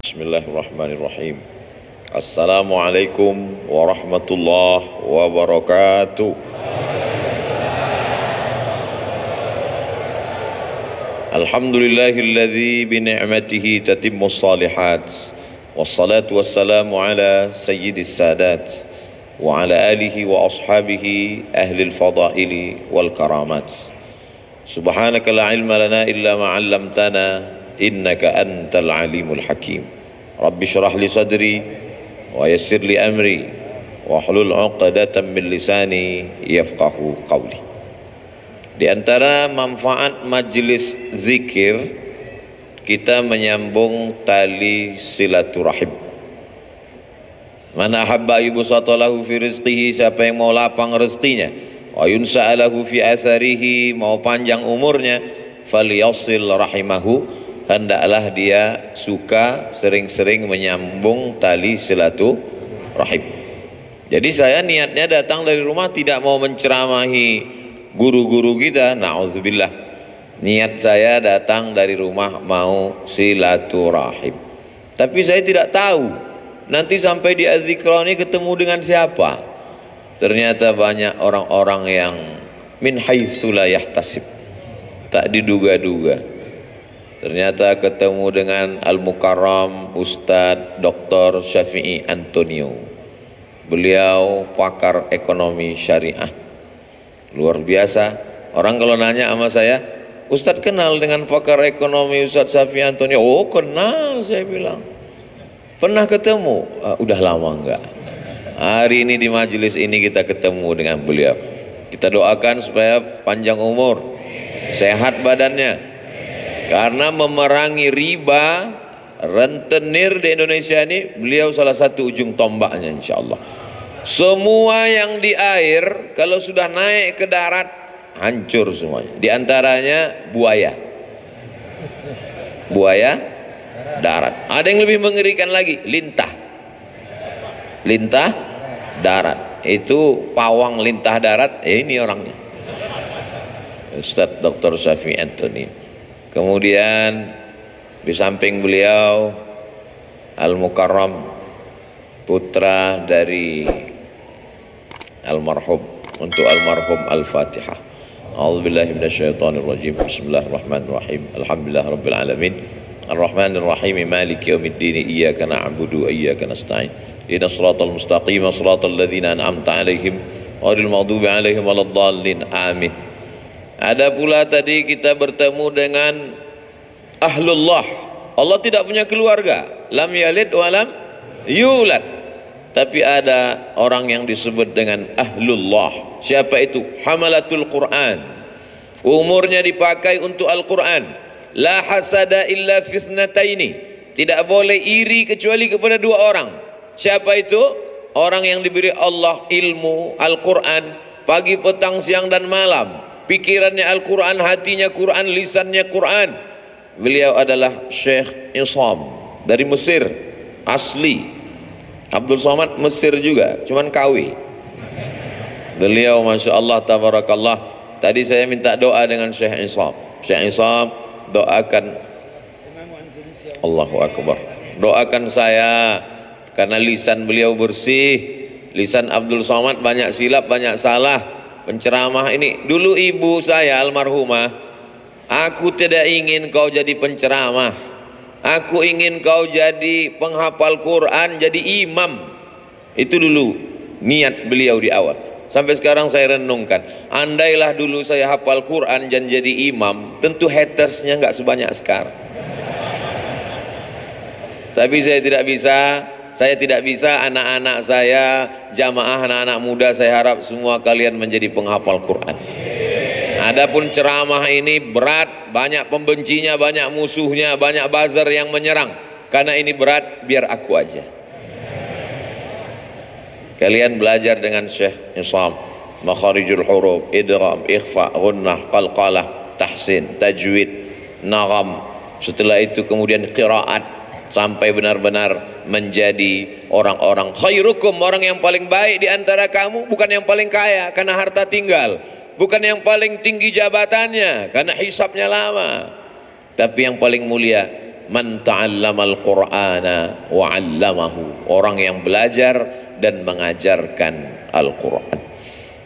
Bismillahirrahmanirrahim. Assalamualaikum warahmatullahi wabarakatuh. Alhamdulillahilladzi bi ni'matihi tatimmus shalihat. Wassalatu wassalamu ala sayyidis sadat wa ala alihi wa ashabihi ahlil fadaili wal karamat. Subhanaka la ilma lana illa ma 'allamtana innaka antal alimul hakim. Rabbi syrah li sadri wa yassir li amri wa hlul 'uqdatam min lisani yafqahu qawli. Di antara manfaat majlis zikir, kita menyambung tali silaturahim. Man ahabba yubsatalahu fi rizqihi, siapa yang mau lapang rezekinya, wa yunsa'alahu fi atharihi, mau panjang umurnya, falyasil rahimahu, hendaklah dia suka sering-sering menyambung tali silaturahim. Jadi saya niatnya datang dari rumah tidak mau menceramahi guru-guru kita, na'udzubillah. Niat saya datang dari rumah mau silaturahim. Tapi saya tidak tahu nanti sampai di Az-Zikra ini ketemu dengan siapa. Ternyata banyak orang-orang yang min haitsu la yahtasib, tak diduga-duga. Ternyata ketemu dengan Al-Mukarram Ustadz Dr. Syafi'i Antonio. Beliau pakar ekonomi syariah. Luar biasa. Orang kalau nanya sama saya, Ustadz kenal dengan pakar ekonomi Ustadz Syafi'i Antonio? Oh kenal, saya bilang. Pernah ketemu? Udah lama enggak. Hari ini di majelis ini kita ketemu dengan beliau. Kita doakan supaya panjang umur, sehat badannya. Karena memerangi riba, rentenir di Indonesia ini, beliau salah satu ujung tombaknya insyaallah. Semua yang di air kalau sudah naik ke darat hancur semuanya. Di antaranya buaya. Buaya darat. Ada yang lebih mengerikan lagi, lintah. Lintah darat. Itu pawang lintah darat, ini orangnya. Ustadz Dr. Syafi'i Antonio. Kemudian di samping beliau Al-Mukarram, putra dari almarhum, untuk almarhum Al-Fatihah. A'udzubillahi minasyaitonirrajim. Bismillahirrahmanirrahim. Alhamdulillahirabbil alamin. Arrahmanirrahim. Maliki yaumiddin. Iyyaka na'budu wa iyyaka nasta'in. Ihdinas siratal mustaqim, siratal ladzina an'amta 'alaihim ghairil maghdubi 'alaihim waladdallin. Amin. Ada pula tadi kita bertemu dengan ahlullah. Allah tidak punya keluarga, lam yalid wa lam yulad. Tapi ada orang yang disebut dengan ahlullah. Siapa itu? Hamalatul Quran. Umurnya dipakai untuk Al-Quran. La hasada illa fisnataini. Tidak boleh iri kecuali kepada dua orang. Siapa itu? Orang yang diberi Allah ilmu Al-Quran pagi, petang, siang dan malam. Pikirannya Al-Quran, hatinya Quran, lisannya Quran. Beliau adalah Syekh Isam dari Mesir asli. Abdul Somad Mesir juga, cuman KW. Beliau Masya Allah tabarakallah. Tadi saya minta doa dengan Syekh Isam. Syekh Isam, doakan. Allahu Akbar. Doakan saya karena lisan beliau bersih. Lisan Abdul Somad banyak silap, banyak salah. Penceramah ini, dulu ibu saya almarhumah, aku tidak ingin kau jadi penceramah, aku ingin kau jadi penghafal Quran, jadi imam. Itu dulu niat beliau di awal. Sampai sekarang saya renungkan, andailah dulu saya hafal Quran dan jadi imam, tentu hatersnya nggak sebanyak sekarang. Tapi saya tidak bisa, anak-anak saya, jamaah anak-anak muda, saya harap semua kalian menjadi penghafal Quran. Adapun ceramah ini berat, banyak pembencinya, banyak musuhnya, banyak buzzer yang menyerang. Karena ini berat, biar aku aja. Kalian belajar dengan Syekh Isam, makharijul huruf, idgham, ikhfa, ghunnah, qalqalah, tahsin, tajwid, nagham. Setelah itu kemudian qiraat, sampai benar-benar menjadi orang-orang khairukum, orang yang paling baik di antara kamu, bukan yang paling kaya karena harta tinggal, bukan yang paling tinggi jabatannya karena hisabnya lama, tapi yang paling mulia man ta'allamal Qur'ana wa 'allamahu, orang yang belajar dan mengajarkan Al-Quran.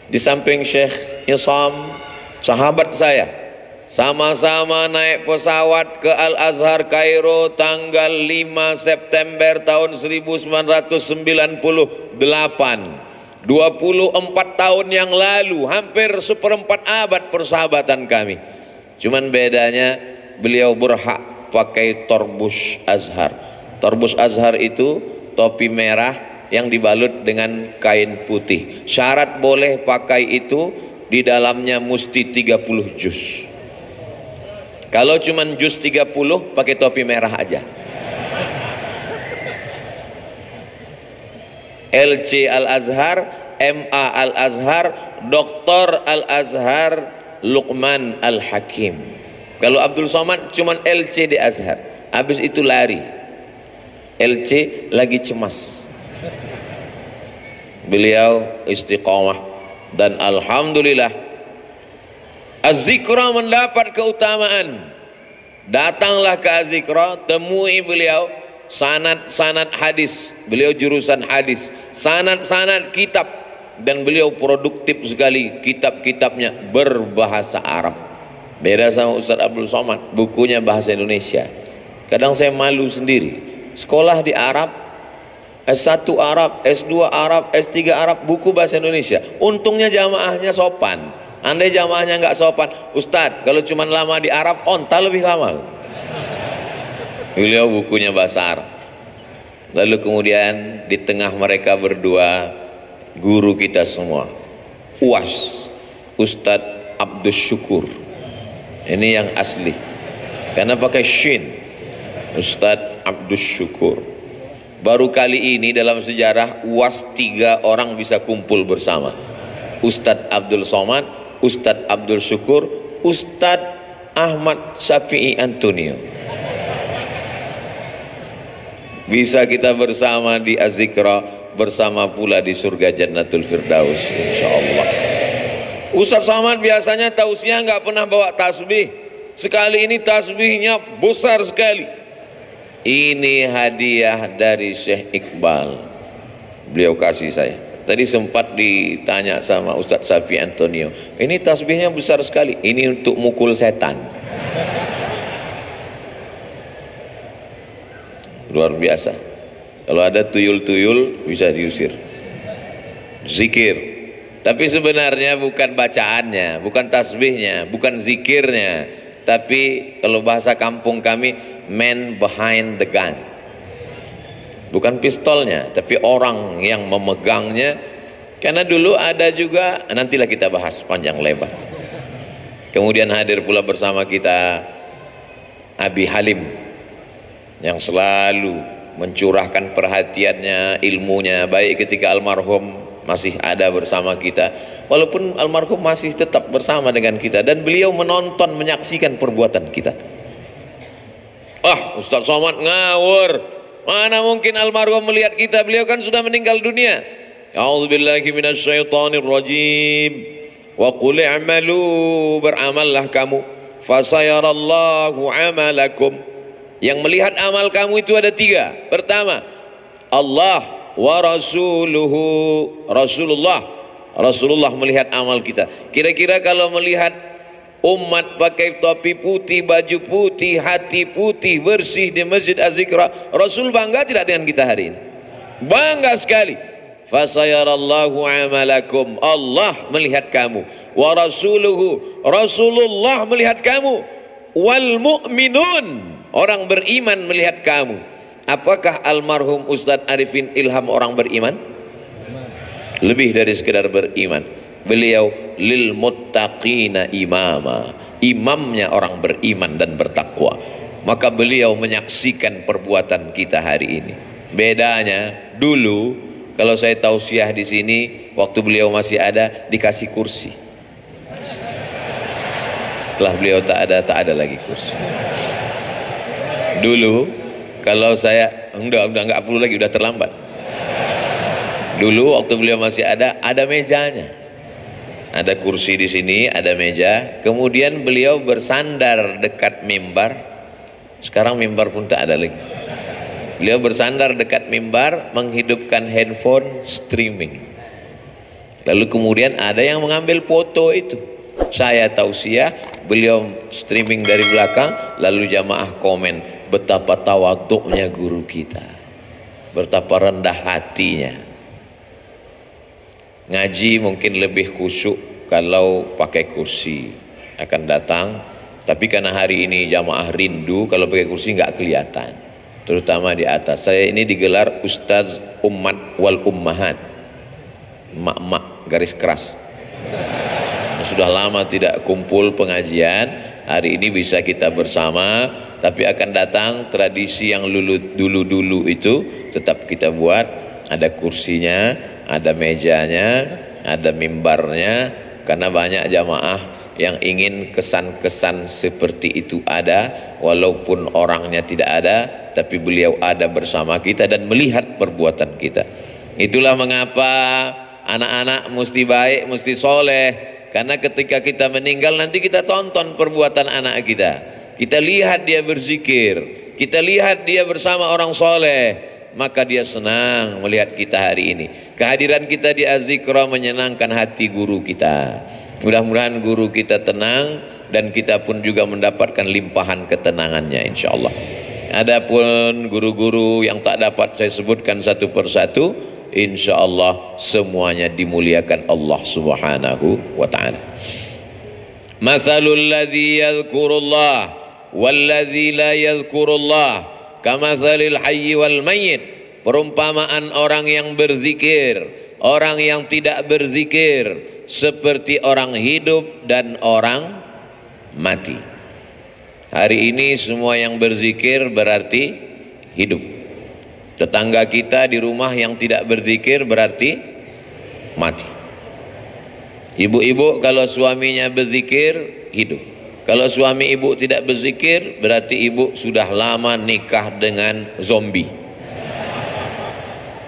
Di samping Syekh Isam, sahabat saya, sama-sama naik pesawat ke Al-Azhar Kairo tanggal 5 September tahun 1998. 24 tahun yang lalu, hampir seperempat abad persahabatan kami. Cuman bedanya beliau berhak pakai torbus Azhar. Torbus Azhar itu topi merah yang dibalut dengan kain putih. Syarat boleh pakai itu, di dalamnya mesti 30 juz. Kalau cuman juz 30, pakai topi merah aja. LC Al-Azhar, MA Al-Azhar, Dr. Al-Azhar, Luqman Al-Hakim. Kalau Abdul Somad cuman LC di Azhar, habis itu lari. LC lagi cemas. Beliau istiqamah dan alhamdulillah Az-Zikra mendapat keutamaan. Datanglah ke Az-Zikra, temui beliau. Sanad hadis, beliau jurusan hadis, sanad kitab, dan beliau produktif sekali, kitab-kitabnya berbahasa Arab. Beda sama Ustaz Abdul Somad, bukunya bahasa Indonesia. Kadang saya malu sendiri, sekolah di Arab, S1 Arab, S2 Arab, S3 Arab, buku bahasa Indonesia. Untungnya jamaahnya sopan. Andai jamaahnya nggak sopan, Ustadz kalau cuma lama di Arab, onta lebih lama. Beliau bukunya bahasa Arab. Lalu kemudian di tengah mereka berdua, guru kita semua, UAS, Ustadz Abdus Syukur. Ini yang asli, karena pakai shin, Ustadz Abdus Syukur. Baru kali ini dalam sejarah UAS 3 orang bisa kumpul bersama. Ustadz Abdul Somad, Ustadz Abdul Syukur, Ustadz Ahmad Syafi'i Antonio. Bisa kita bersama di Az-Zikra, bersama pula di surga Jannatul Firdaus insyaallah. Ustaz Somad biasanya tausiah nggak pernah bawa tasbih. Sekali ini tasbihnya besar sekali. Ini hadiah dari Syekh Iqbal, beliau kasih saya. Tadi sempat ditanya sama Ustadz Syafi'i Antonio, ini tasbihnya besar sekali, ini untuk mukul setan. Luar biasa. Kalau ada tuyul-tuyul bisa diusir. Zikir. Tapi sebenarnya bukan bacaannya, bukan tasbihnya, bukan zikirnya, tapi kalau bahasa kampung kami, man behind the gun. Bukan pistolnya, tapi orang yang memegangnya. Karena dulu ada juga, nantilah kita bahas panjang lebar. Kemudian hadir pula bersama kita Abi Halim, yang selalu mencurahkan perhatiannya, ilmunya, baik ketika almarhum masih ada bersama kita, walaupun almarhum masih tetap bersama dengan kita, dan beliau menonton, menyaksikan perbuatan kita. Ustaz Somad ngawur, mana mungkin almarhum melihat kita, beliau kan sudah meninggal dunia. A'udzubillahi minasyaitonir rajim. Wa qul i'malu, beramallah kamu, fasayarallahu amalakum. Yang melihat amal kamu itu ada 3. Pertama, Allah wa rasuluhu, Rasulullah melihat amal kita. Kira-kira kalau melihat umat pakai topi putih, baju putih, hati putih, bersih di Masjid Az-Zikra, Rasul bangga tidak dengan kita hari ini? Bangga sekali. Fasayarallahu amalakum, Allah melihat kamu, wa rasuluhu, Rasulullah melihat kamu, wal mu'minun, orang beriman melihat kamu. Apakah almarhum Ustadz Arifin Ilham orang beriman? Lebih dari sekedar beriman. Beliau lil muttaqina imama, imamnya orang beriman dan bertakwa. Maka beliau menyaksikan perbuatan kita hari ini. Bedanya dulu, kalau saya tausiah di sini, waktu beliau masih ada, dikasih kursi. Setelah beliau tak ada lagi kursi. Dulu kalau saya udah nggak perlu lagi, udah terlambat. Dulu waktu beliau masih ada mejanya, ada kursi di sini, ada meja. Kemudian beliau bersandar dekat mimbar Sekarang mimbar pun tak ada lagi. Beliau bersandar dekat mimbar, menghidupkan handphone streaming. Lalu kemudian ada yang mengambil foto itu. Saya tausiah, beliau streaming dari belakang, lalu jamaah komen, betapa tawaduknya guru kita, betapa rendah hatinya. Ngaji mungkin lebih khusyuk kalau pakai kursi akan datang, tapi karena hari ini jamaah rindu, kalau pakai kursi nggak kelihatan, terutama di atas. Saya ini digelar Ustaz Ummat wal Ummahat, mak-mak garis keras. Sudah lama tidak kumpul pengajian, hari ini bisa kita bersama, tapi akan datang tradisi yang dulu-dulu itu tetap kita buat. Ada kursinya, ada mejanya, ada mimbarnya, karena banyak jamaah yang ingin kesan-kesan seperti itu ada, walaupun orangnya tidak ada, tapi beliau ada bersama kita dan melihat perbuatan kita. Itulah mengapa anak-anak mesti baik, mesti soleh, karena ketika kita meninggal nanti kita tonton perbuatan anak kita, kita lihat dia berzikir, kita lihat dia bersama orang soleh, maka dia senang melihat kita hari ini. Kehadiran kita di Az-Zikra menyenangkan hati guru kita. Mudah-mudahan guru kita tenang dan kita pun juga mendapatkan limpahan ketenangannya insyaallah. Adapun guru-guru yang tak dapat saya sebutkan satu persatu, insyaallah semuanya dimuliakan Allah Subhanahu wa ta'ala. Masalul ladzi yadhkurullah wal ladzi la yadhkurullah kamatsalil hayy wal mayyit. Perumpamaan orang yang berzikir, orang yang tidak berzikir, seperti orang hidup dan orang mati. Hari ini semua yang berzikir berarti hidup. Tetangga kita di rumah yang tidak berzikir berarti mati. Ibu-ibu kalau suaminya berzikir hidup. Kalau suami ibu tidak berzikir berarti ibu sudah lama nikah dengan zombie.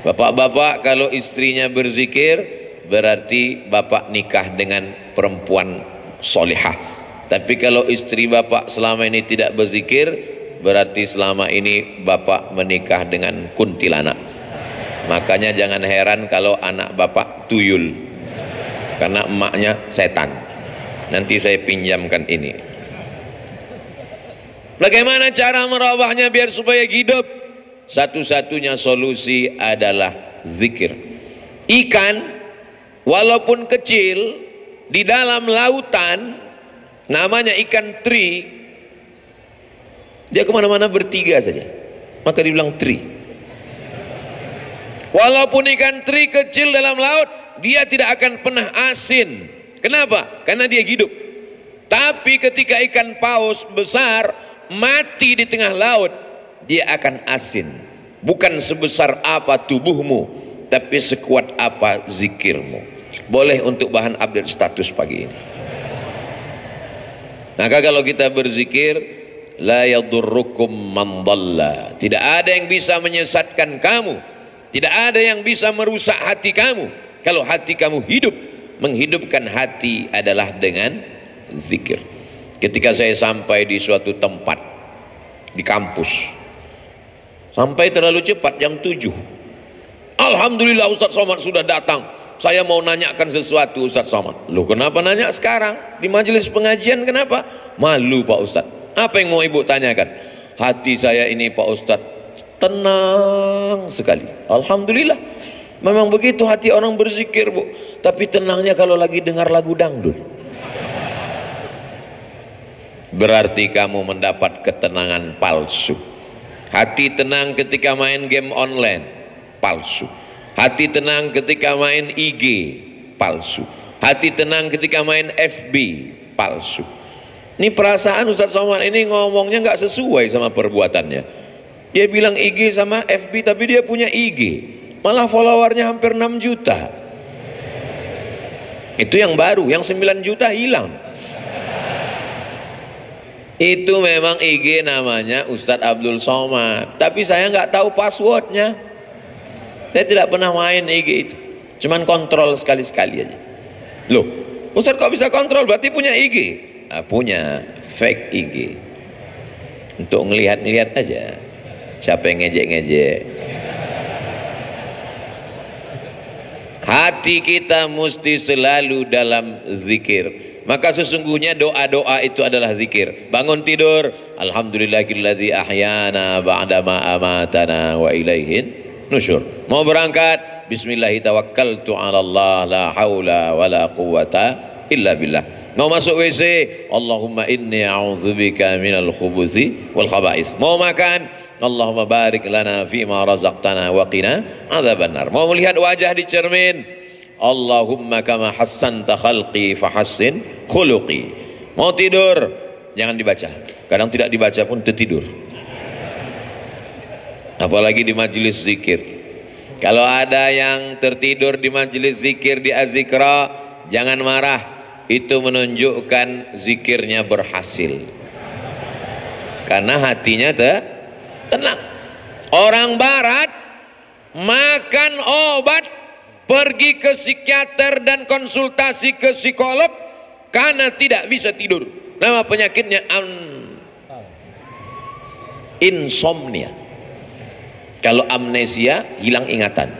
Bapak-bapak kalau istrinya berzikir berarti bapak nikah dengan perempuan solihah. Tapi kalau istri bapak selama ini tidak berzikir, berarti selama ini bapak menikah dengan kuntilanak. Makanya jangan heran kalau anak bapak tuyul, karena emaknya setan. Nanti saya pinjamkan ini. Bagaimana cara merubahnya biar supaya hidup? Satu-satunya solusi adalah zikir. Ikan walaupun kecil di dalam lautan, namanya ikan teri, dia kemana-mana bertiga saja, maka dibilang teri. Walaupun ikan teri kecil dalam laut, dia tidak akan pernah asin. Kenapa? Karena dia hidup. Tapi ketika ikan paus besar mati di tengah laut, dia akan asin. Bukan sebesar apa tubuhmu, tapi sekuat apa zikirmu. Boleh untuk bahan update status pagi ini. Maka kalau kita berzikir, la yadurrukum man dhalla, tidak ada yang bisa menyesatkan kamu, tidak ada yang bisa merusak hati kamu kalau hati kamu hidup. Menghidupkan hati adalah dengan zikir. Ketika saya sampai di suatu tempat di kampus, sampai terlalu cepat jam 7. Alhamdulillah Ustaz Somad sudah datang. Saya mau nanyakan sesuatu Ustaz Somad. Loh, kenapa nanya sekarang? Di majelis pengajian kenapa? Malu Pak Ustaz. Apa yang mau ibu tanyakan? Hati saya ini Pak Ustaz tenang sekali. Alhamdulillah. Memang begitu hati orang berzikir, Bu. Tapi tenangnya kalau lagi dengar lagu dangdut. Berarti kamu mendapat ketenangan palsu. Hati tenang ketika main game online, palsu. Hati tenang ketika main IG, palsu. Hati tenang ketika main FB, palsu. Ini perasaan Ustaz Somad ini ngomongnya nggak sesuai sama perbuatannya. Dia bilang IG sama FB, tapi dia punya IG, malah followernya hampir 6 juta. Itu yang baru, yang 9 juta hilang. Itu memang IG namanya Ustadz Abdul Somad, tapi saya nggak tahu passwordnya. Saya tidak pernah main IG itu, cuman kontrol sekali-sekali aja. Loh, Ustadz kok bisa kontrol? Berarti punya IG? Punya fake IG. Untuk ngelihat-ngelihat aja. Siapa yang ngejek-ngejek? Hati kita mesti selalu dalam zikir. Maka sesungguhnya doa-doa itu adalah zikir. Bangun tidur, alhamdulillahilladzi ahyana ba'dama amatana wa ilaihin nusyur. Mau berangkat, bismillahi tawakkaltu 'ala Allah la haula wala quwata illa billah. Mau masuk WC, Allahumma inni a'udzubika minal khubuthi wal khaba'is. Mau makan, Allahumma barik lana fima razaqtana wa qina adzabannar. Mau melihat wajah di cermin, Allahumma kama hassanta khalqi fahassin khuluqi. Mau tidur, jangan dibaca. Kadang tidak dibaca pun tertidur. Apalagi di majelis zikir. Kalau ada yang tertidur di majelis zikir di azikra, jangan marah. Itu menunjukkan zikirnya berhasil. Karena hatinya tenang. Orang barat makan obat, pergi ke psikiater dan konsultasi ke psikolog karena tidak bisa tidur. Nama penyakitnya insomnia. Kalau amnesia, hilang ingatan.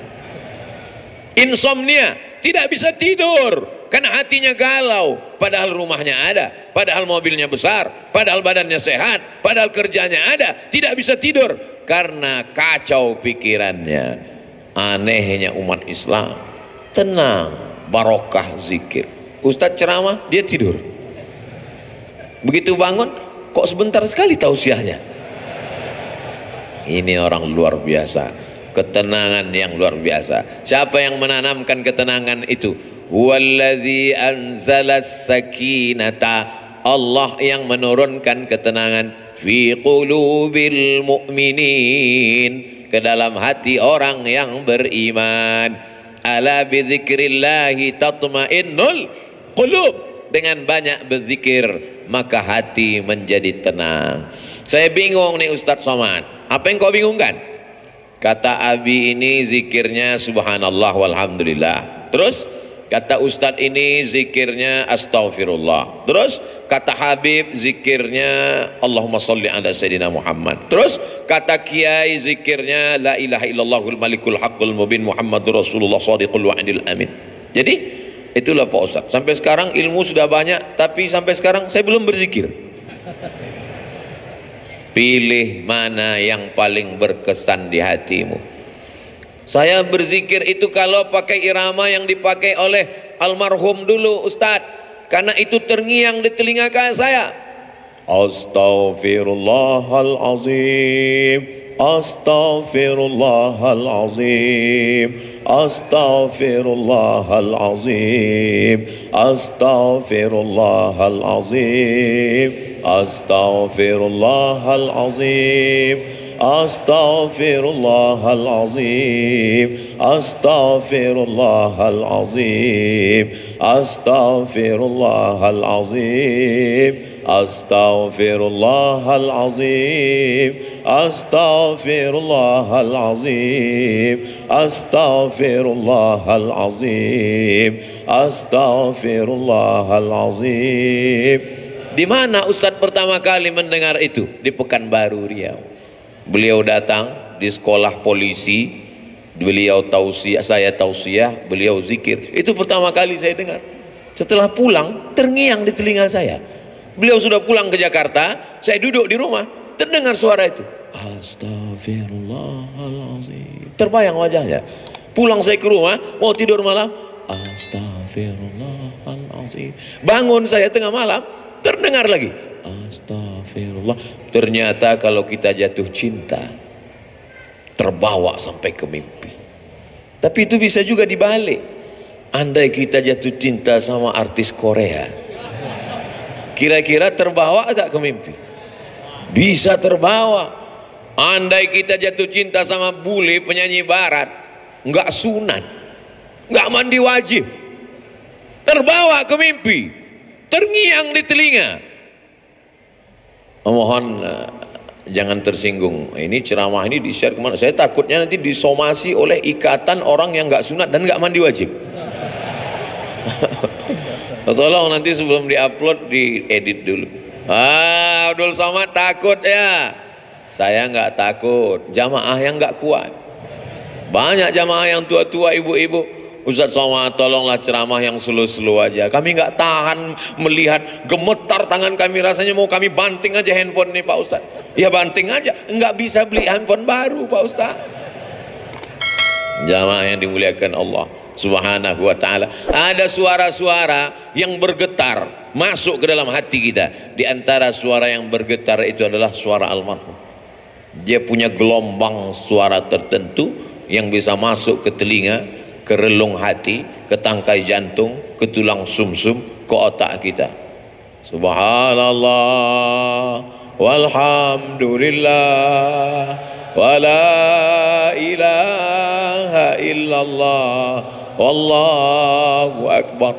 Insomnia, tidak bisa tidur karena hatinya galau, padahal rumahnya ada, padahal mobilnya besar, padahal badannya sehat, padahal kerjanya ada, tidak bisa tidur karena kacau pikirannya. Anehnya umat Islam, tenang, barokah zikir. Ustadz ceramah, dia tidur. Begitu bangun, kok sebentar sekali tausiahnya. Ini orang luar biasa, ketenangan yang luar biasa. Siapa yang menanamkan ketenangan itu? Huwallazi anzalas sakinata, Allah yang menurunkan ketenangan fi qulubil mu'minin, ke dalam hati orang yang beriman. Ala bidzikrillahi tatmainnul qulub, dengan banyak berzikir maka hati menjadi tenang. Saya bingung nih Ustadz Somad, apa yang kau bingungkan? Kata Abi ini zikirnya subhanallah walhamdulillah. Terus kata Ustadz ini zikirnya astaghfirullah. Terus kata Habib zikirnya Allahumma sholli ala Sayyidina Muhammad. Terus kata Kiai zikirnya la ilaha illallahul malikul haqqul mubin Muhammadur Rasulullah shadiqul wa'dil amin. Jadi itulah Pak Ustadz. Sampai sekarang ilmu sudah banyak, tapi sampai sekarang saya belum berzikir. Pilih mana yang paling berkesan di hatimu. Saya berzikir itu kalau pakai irama yang dipakai oleh almarhum dulu Ustadz, karena itu terngiang di telinga saya. Astaghfirullahalazim, astaghfirullahalazim, astaghfirullahalazim, astaghfirullahalazim, astaghfirullahalazim, astaghfirullahalazim, astaghfirullahalazim, astaghfirullahalazim, astaghfirullahalazim, astaghfirullahalazim, astaghfirullahalazim, astaghfirullahalazim. Di mana Ustadz pertama kali mendengar itu? Di Pekanbaru Riau. Beliau datang di sekolah polisi, beliau tausiah, saya tausiah, beliau zikir. Itu pertama kali saya dengar. Setelah pulang, terngiang di telinga saya. Beliau sudah pulang ke Jakarta, saya duduk di rumah, terdengar suara itu. Astagfirullahaladzim. Terbayang wajahnya. Pulang saya ke rumah, mau tidur malam, astagfirullahaladzim. Bangun saya tengah malam, terdengar lagi. Astagfirullah. Ternyata kalau kita jatuh cinta, terbawa sampai ke mimpi. Tapi itu bisa juga dibalik. Andai kita jatuh cinta sama artis Korea, kira-kira terbawa agak ke mimpi? Bisa terbawa. Andai kita jatuh cinta sama bule penyanyi barat, nggak sunat, nggak mandi wajib, terbawa ke mimpi, terngiang di telinga. Mohon jangan tersinggung. Ini ceramah ini di-share kemana? Saya takutnya nanti disomasi oleh ikatan orang yang nggak sunat dan nggak mandi wajib. Tolong nanti sebelum diupload diedit dulu. Abdul Somad takut ya. Saya nggak takut, jamaah yang nggak kuat. Banyak jamaah yang tua-tua, ibu-ibu, Ustaz Somad tolonglah ceramah yang slow-slow aja, kami nggak tahan melihat, gemetar tangan kami, rasanya mau kami banting aja handphone nih Pak Ustaz. Ya banting aja, nggak bisa beli handphone baru Pak Ustaz. Jamaah yang dimuliakan Allah Subhanahu wa ta'ala, ada suara-suara yang bergetar masuk ke dalam hati kita. Di antara suara yang bergetar itu adalah suara almarhum. Dia punya gelombang suara tertentu yang bisa masuk ke telinga, ke relung hati, ke tangkai jantung, ke tulang sumsum, ke otak kita. Subhanallah walhamdulillah wala ilaha illallah wallahu akbar.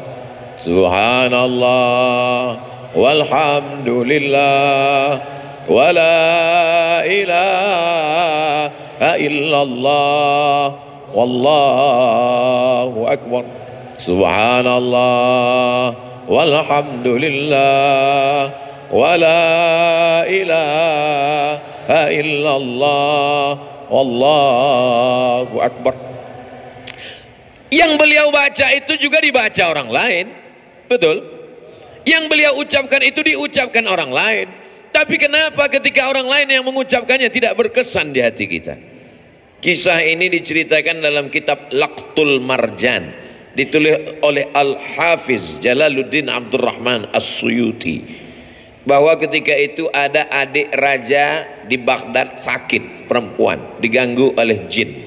Subhanallah walhamdulillah wala ilaha illallah wallahu akbar. Subhanallah walhamdulillah wala ilaha illallah wallahu akbar. Yang beliau baca itu juga dibaca orang lain, betul? Yang beliau ucapkan itu diucapkan orang lain. Tapi kenapa ketika orang lain yang mengucapkannya tidak berkesan di hati kita? Kisah ini diceritakan dalam kitab Laqtul Marjan, ditulis oleh Al-Hafiz Jalaluddin Abdurrahman As-Suyuti, bahwa ketika itu ada adik raja di Baghdad sakit, perempuan, diganggu oleh jin.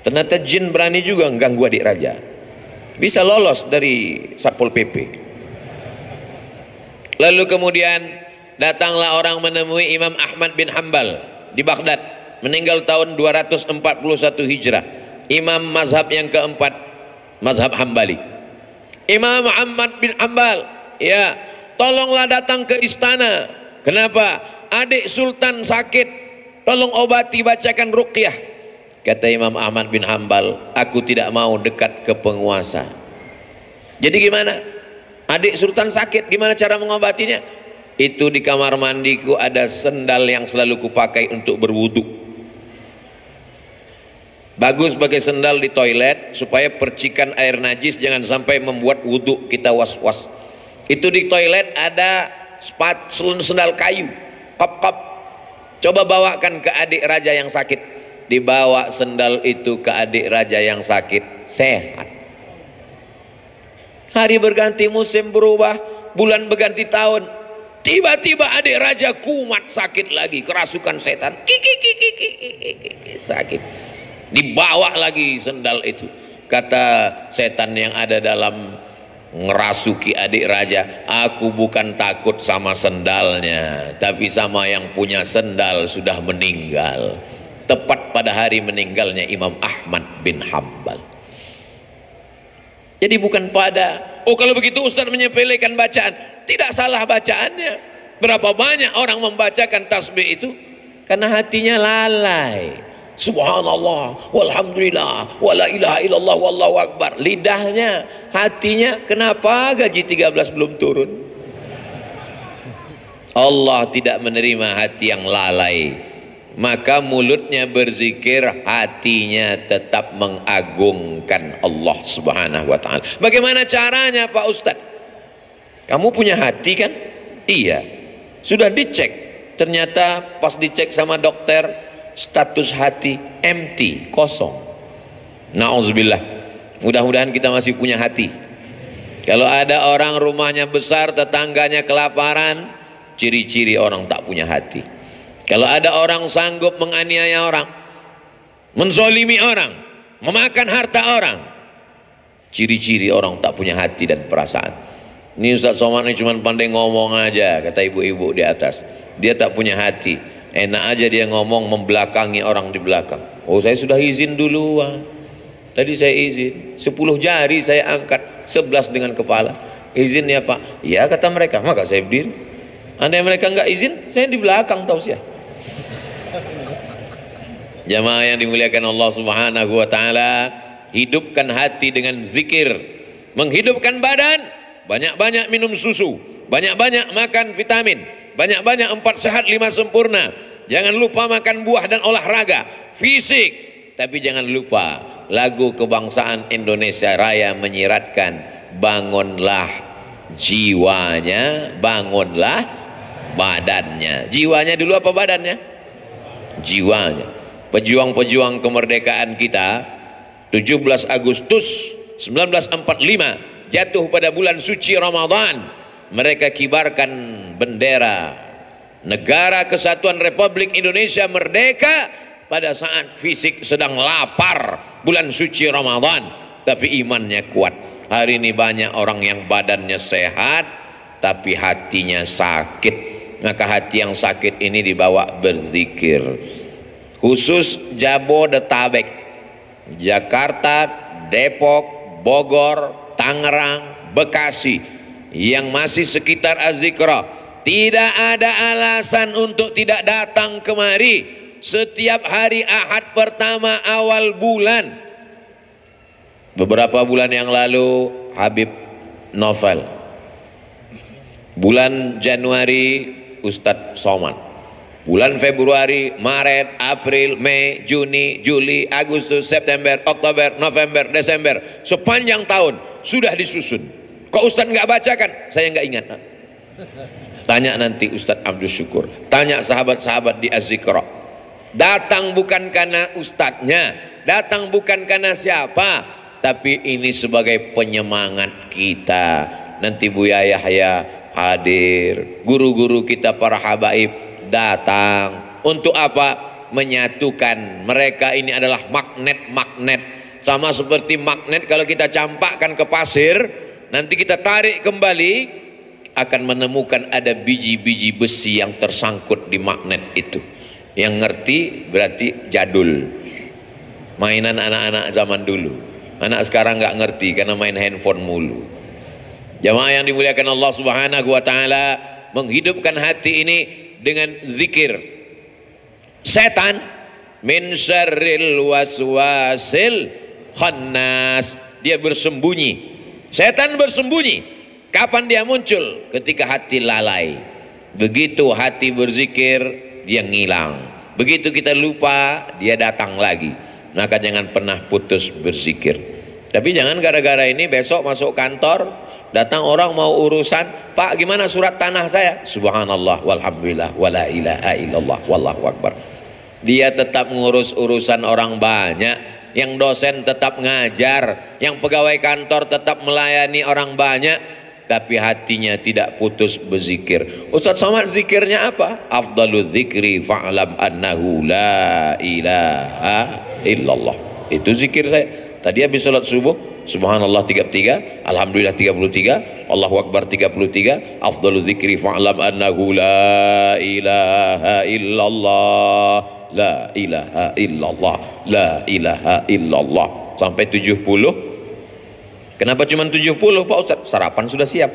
Ternyata jin berani juga mengganggu adik raja, bisa lolos dari Satpol PP. Lalu kemudian datanglah orang menemui Imam Ahmad bin Hanbal di Baghdad, meninggal tahun 241 Hijrah, imam mazhab yang keempat, mazhab Hambali. Imam Ahmad bin Hanbal, ya, tolonglah datang ke istana. Kenapa? Adik sultan sakit, tolong obati, bacakan ruqyah. Kata Imam Ahmad bin Hanbal, aku tidak mau dekat ke penguasa. Jadi gimana? Adik sultan sakit, gimana cara mengobatinya? Itu di kamar mandiku ada sendal yang selalu kupakai untuk berwudu. Bagus pakai sendal di toilet supaya percikan air najis jangan sampai membuat wudu kita was-was. Itu di toilet ada sendal kayu, kop-kop. Coba bawakan ke adik raja yang sakit. Dibawa sendal itu ke adik raja yang sakit, sehat. Hari berganti, musim berubah, bulan berganti tahun, tiba-tiba adik raja kumat sakit lagi, kerasukan setan, sakit. Dibawa lagi sendal itu. Kata setan yang ada dalam ngerasuki adik raja, aku bukan takut sama sendalnya, tapi sama yang punya sendal sudah meninggal. Tepat pada hari meninggalnya Imam Ahmad bin Hanbal. Jadi bukan pada, oh kalau begitu Ustaz menyepelekan bacaan. Tidak salah bacaannya. Berapa banyak orang membacakan tasbih itu karena hatinya lalai. Subhanallah walhamdulillah wala ilaha illallah wallahu akbar. Lidahnya, hatinya kenapa gaji 13 belum turun? Allah tidak menerima hati yang lalai. Maka mulutnya berzikir, hatinya tetap mengagungkan Allah Subhanahu wa ta'ala. Bagaimana caranya Pak Ustadz? Kamu punya hati kan? Iya. Sudah dicek. Ternyata pas dicek sama dokter, status hati empty, kosong. Na'udzubillah. Mudah-mudahan kita masih punya hati. Kalau ada orang rumahnya besar, tetangganya kelaparan, ciri-ciri orang tak punya hati. Kalau ada orang sanggup menganiaya orang, menzolimi orang, memakan harta orang, ciri-ciri orang tak punya hati dan perasaan. Ini Ustaz Somad ini cuma pandai ngomong aja, kata ibu-ibu di atas. Dia tak punya hati. Enak aja dia ngomong membelakangi orang di belakang. Oh, saya sudah izin duluan. Tadi saya izin, 10 jari saya angkat, 11 dengan kepala. Izin ya Pak? Ya kata mereka, maka saya berdiri. Andai mereka nggak izin, saya di belakang tausiah. Jamaah yang dimuliakan Allah Subhanahu wa ta'ala, hidupkan hati dengan zikir. Menghidupkan badan, banyak-banyak minum susu, banyak-banyak makan vitamin, banyak-banyak 4 sehat 5 sempurna. Jangan lupa makan buah dan olahraga fisik. Tapi jangan lupa lagu kebangsaan Indonesia Raya menyiratkan, bangunlah jiwanya, bangunlah badannya. Jiwanya dulu apa badannya? Jiwanya. Pejuang-pejuang kemerdekaan kita 17 Agustus 1945 jatuh pada bulan suci Ramadan. Mereka kibarkan bendera Negara Kesatuan Republik Indonesia merdeka pada saat fisik sedang lapar bulan suci Ramadan, tapi imannya kuat. Hari ini banyak orang yang badannya sehat tapi hatinya sakit. Maka hati yang sakit ini dibawa berzikir. Khusus Jabodetabek, Jakarta, Depok, Bogor, Tangerang, Bekasi yang masih sekitar Az-Zikra, tidak ada alasan untuk tidak datang kemari setiap hari Ahad pertama awal bulan. Beberapa bulan yang lalu Habib Novel, bulan Januari Ustadz Somad, bulan Februari, Maret, April, Mei, Juni, Juli, Agustus, September, Oktober, November, Desember, sepanjang tahun sudah disusun. Kok Ustadz nggak bacakan? Saya nggak ingat. Tanya nanti Ustadz Abdul Syukur, tanya sahabat-sahabat di Az-Zikra. Datang bukan karena ustadznya, datang bukan karena siapa, tapi ini sebagai penyemangat kita. Nanti Buya Yahya hadir, guru-guru kita para habaib datang. Untuk apa? Menyatukan. Mereka ini adalah magnet-magnet, sama seperti magnet kalau kita campakkan ke pasir, nanti kita tarik kembali, akan menemukan ada biji-biji besi yang tersangkut di magnet itu. Yang ngerti berarti jadul, mainan anak-anak zaman dulu. Anak sekarang nggak ngerti karena main handphone mulu. Jamaah yang dimuliakan Allah Subhanahu wa taala, menghidupkan hati ini dengan zikir. Setan min syarril waswasil khannas, dia bersembunyi. Setan bersembunyi. Kapan dia muncul? Ketika hati lalai. Begitu hati berzikir, dia ngilang. Begitu kita lupa, dia datang lagi. Maka jangan pernah putus berzikir. Tapi jangan gara-gara ini besok masuk kantor, datang orang mau urusan, Pak gimana surat tanah saya? Subhanallah walhamdulillah wala ilaha illallah wallahu akbar. Dia tetap mengurus urusan orang banyak, yang dosen tetap ngajar, yang pegawai kantor tetap melayani orang banyak, tapi hatinya tidak putus berzikir. Ustaz Somad zikirnya apa? Afdalul zikri fa'lam annahu la ilaha illallah. Itu zikir saya. Tadi habis salat subuh, Subhanallah 33, Alhamdulillah 33, Allahu Akbar 33, Afdalul zikri fa'lam annahu la ilaha illallah, la ilaha illallah, la ilaha illallah, sampai 70. Kenapa cuma 70 Pak Ustaz? Sarapan sudah siap.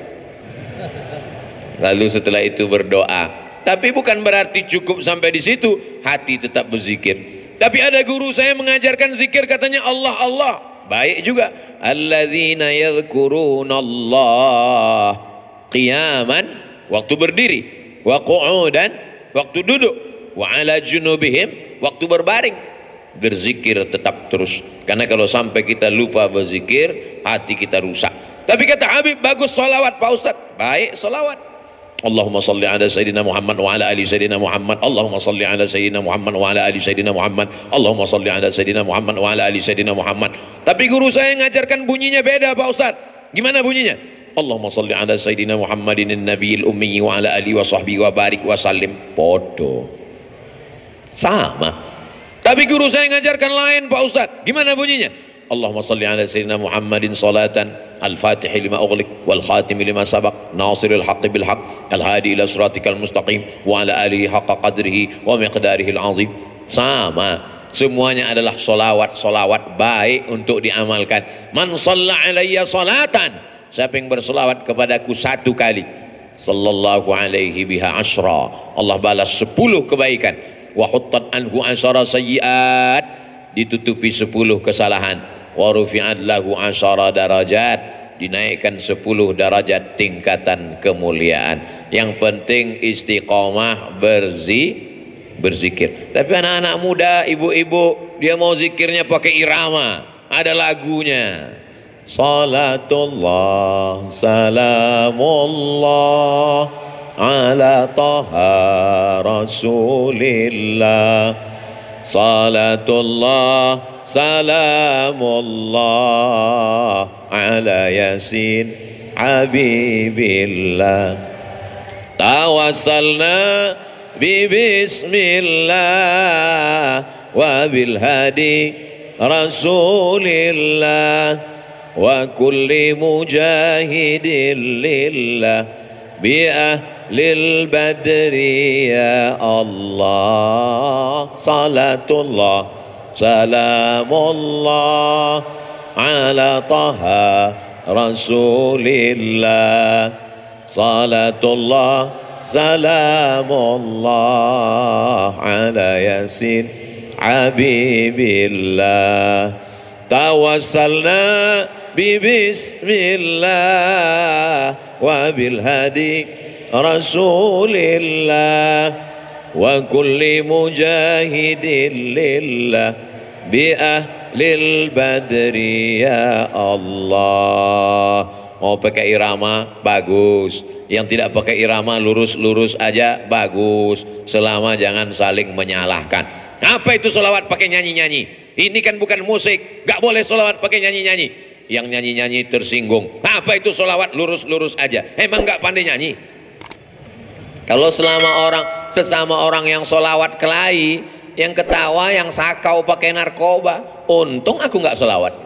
Lalu setelah itu berdoa. Tapi bukan berarti cukup sampai di situ, hati tetap berzikir. Tapi ada guru saya mengajarkan zikir, katanya Allah Allah. Baik juga. Alladzina yadhkurunallah qiyaman, waktu berdiri, wa qu'udan, waktu duduk, wa ala junubihim, waktu berbaring. Berzikir tetap terus. Karena kalau sampai kita lupa berzikir, hati kita rusak. Tapi kata Habib, bagus solawat Pak Ustaz. Baik solawat. Allahumma salli ala Sayyidina Muhammad wa ala ali Sayyidina Muhammad. Allahumma salli ala Sayyidina Muhammad wa ala ali Sayyidina Muhammad. Allahumma salli ala Sayyidina Muhammad wa ala ali Sayyidina Muhammad. Tapi guru saya ngajarkan bunyinya beda Pak Ustaz. Gimana bunyinya? Allahumma salli ala Sayyidina Muhammadin nabiyil ummi wa ala ali wa sahbihi wa barik wa sallim. Podo. Sama. Tapi guru saya ngajarkan lain Pak Ustaz. Gimana bunyinya? Allahumma salli ala Sayyidina Muhammadin salatan al-fatihi lima ughliq wal khatimi lima sabaq nasiril haqqi bil haqq al-hadi ila siratikal mustaqim wa ala alihi haqqa qadrihi wa miqdarihi al-azim. Sama, semuanya adalah solawat baik untuk diamalkan. Man shalla alayya salatan, siapa yang bersolawat kepadaku 1 kali, sallallahu alaihi biha asyra, Allah balas 10 kebaikan. Wa huttat anhu asyara sayyiat, ditutupi 10 kesalahan. Wa rufi'at lahu asyara darajat, dinaikkan 10 derajat tingkatan kemuliaan. Yang penting istiqomah berzikir. Tapi anak-anak muda, ibu-ibu, dia mau zikirnya pakai irama, ada lagunya. Salatullah salamullah ala taha rasulillah. Salatullah salamullah ala yasin habibillah. Tawassalna bi bismillah wa bil hadi rasulillah wa kulli mujahidin lillah bi ahlil badri ya Allah. Salatullah salamullah ala taha rasulillah. Salatullah salamullah ala yasin habibillah. Tawassalna bi bismillah wa bil hadi rasulillah wa kulli mujahidin lillah bi ahlil badri ya Allah. Mau pakai irama bagus, yang tidak pakai irama lurus-lurus aja bagus, selama jangan saling menyalahkan. Apa itu sholawat pakai nyanyi-nyanyi? Ini kan bukan musik, gak boleh sholawat pakai nyanyi-nyanyi. Yang nyanyi-nyanyi tersinggung. Apa itu sholawat lurus-lurus aja? Emang gak pandai nyanyi? Kalau sesama orang yang sholawat kelahi, yang ketawa, yang sakau pakai narkoba, untung aku gak sholawat.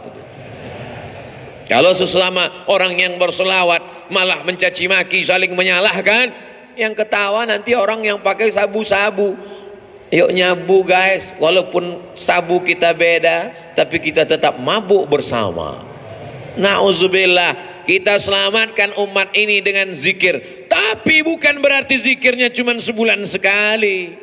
Kalau sesama orang yang bersolawat malah mencaci maki, saling menyalahkan, yang ketawa nanti orang yang pakai sabu-sabu. Yuk nyabu guys, walaupun sabu kita beda, tapi kita tetap mabuk bersama. Na'udzubillah, kita selamatkan umat ini dengan zikir. Tapi bukan berarti zikirnya cuma sebulan sekali.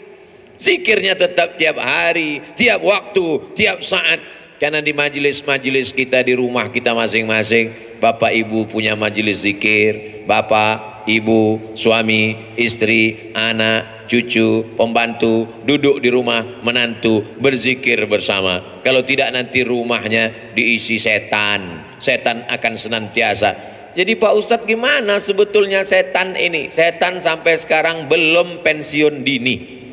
Zikirnya tetap tiap hari, tiap waktu, tiap saat. Karena di majelis-majelis kita, di rumah kita masing-masing, bapak ibu punya majelis zikir. Bapak, ibu, suami, istri, anak, cucu, pembantu, duduk di rumah, menantu, berzikir bersama. Kalau tidak nanti rumahnya diisi setan. Setan akan senantiasa. Jadi Pak Ustadz, gimana sebetulnya setan ini? Setan sampai sekarang belum pensiun dini.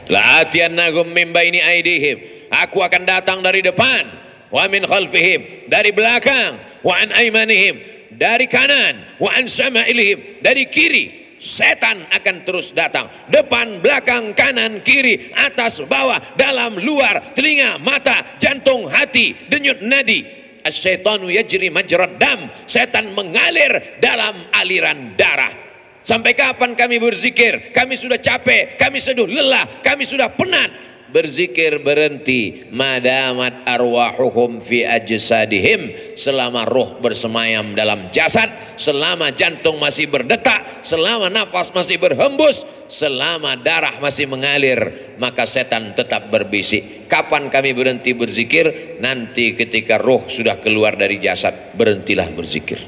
La'atiyannahum min baini aidihim, aku akan datang dari depan, wa min khalfihim, dari belakang, wa an aimanihim, dari kanan, wa an syama'ilihim, dari kiri. Setan akan terus datang, depan, belakang, kanan, kiri, atas, bawah, dalam, luar, telinga, mata, jantung, hati, denyut nadi. Asyaitanu yajri majrad dam, setan mengalir dalam aliran darah. Sampai kapan kami berzikir? Kami sudah capek, kami sudah lelah, kami sudah penat. Berzikir berhenti, madamat arwahuhum fi ajsadihim, selama roh bersemayam dalam jasad, selama jantung masih berdetak, selama nafas masih berhembus, selama darah masih mengalir, maka setan tetap berbisik. Kapan kami berhenti berzikir? Nanti ketika roh sudah keluar dari jasad, berhentilah berzikir.